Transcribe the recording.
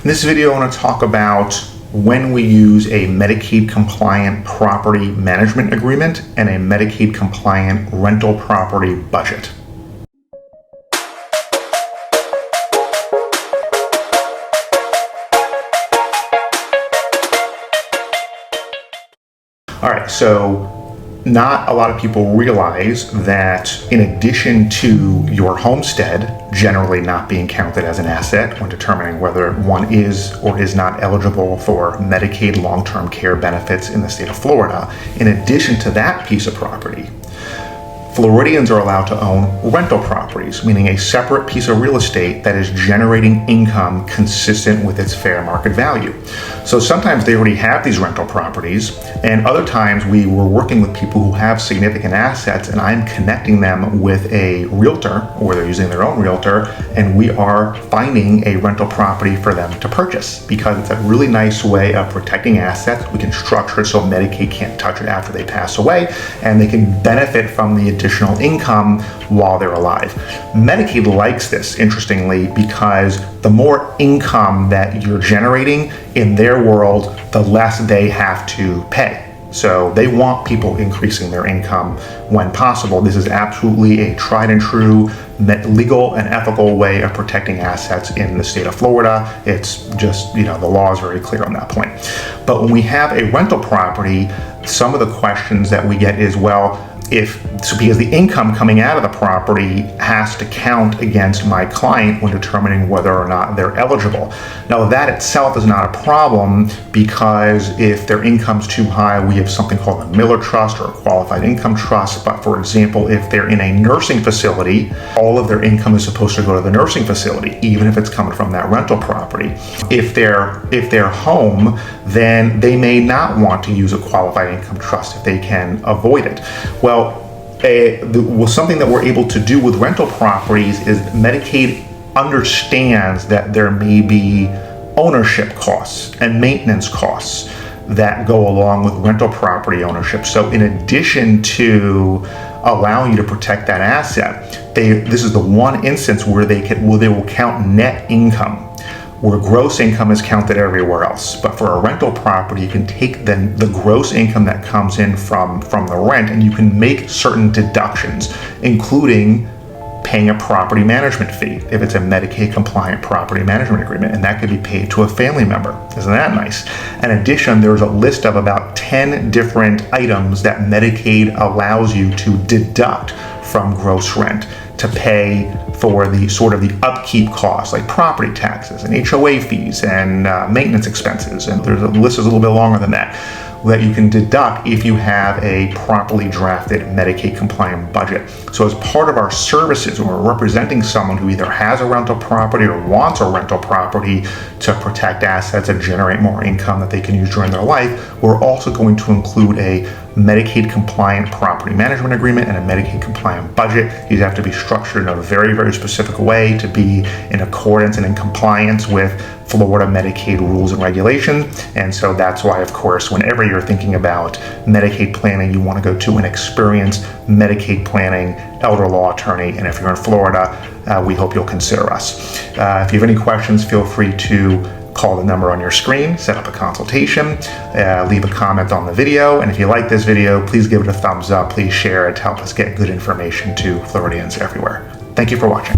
this video, I want to talk about when we use a Medicaid compliant property management agreement and a Medicaid compliant rental property budget. All right, so not a lot of people realize that in addition to your homestead generally not being counted as an asset when determining whether one is or is not eligible for Medicaid long-term care benefits in the state of Florida, in addition to that piece of property, Floridians are allowed to own rental properties, meaning a separate piece of real estate that is generating income consistent with its fair market value. So sometimes they already have these rental properties, and other times we were working with people who have significant assets, and I'm connecting them with a realtor, or they're using their own realtor, and we are finding a rental property for them to purchase because it's a really nice way of protecting assets. We can structure it so Medicaid can't touch it after they pass away, and they can benefit from the additional income while they're alive. Medicaid likes this, interestingly, because the more income that you're generating in their world, the less they have to pay. So they want people increasing their income when possible. This is absolutely a tried and true legal and ethical way of protecting assets in the state of Florida. It's just, the law is very clear on that point. But when we have a rental property, some of the questions that we get is, well, because the income coming out of the property has to count against my client when determining whether or not they're eligible. Now that itself is not a problem, because if their income's too high, we have something called a Miller Trust or a qualified income trust. But for example, if they're in a nursing facility, all of their income is supposed to go to the nursing facility, even if it's coming from that rental property. If they're home, then they may not want to use a qualified income trust if they can avoid it. Well, something that we're able to do with rental properties is Medicaid understands that there may be ownership costs and maintenance costs that go along with rental property ownership. So in addition to allowing you to protect that asset, this is the one instance where they will count net income, where gross income is counted everywhere else. But for a rental property, you can take the gross income that comes in from the rent, and you can make certain deductions, including paying a property management fee if it's a Medicaid compliant property management agreement, and that could be paid to a family member. Isn't that nice? In addition, there's a list of about 10 different items that Medicaid allows you to deduct from gross rent to pay for the upkeep costs, like property taxes and HOA fees and maintenance expenses. And the list is a little bit longer than that you can deduct if you have a properly drafted Medicaid compliant budget. So as part of our services, when we're representing someone who either has a rental property or wants a rental property to protect assets and generate more income that they can use during their life, we're also going to include a Medicaid compliant property management agreement and a Medicaid compliant budget. These have to be structured in a very, very specific way to be in accordance and in compliance with Florida Medicaid rules and regulations. And so that's why, of course, whenever you're thinking about Medicaid planning, you want to go to an experienced Medicaid planning elder law attorney. And if you're in Florida, we hope you'll consider us. If you have any questions, feel free to call the number on your screen, set up a consultation, leave a comment on the video. And if you like this video, please give it a thumbs up. Please share it to help us get good information to Floridians everywhere. Thank you for watching.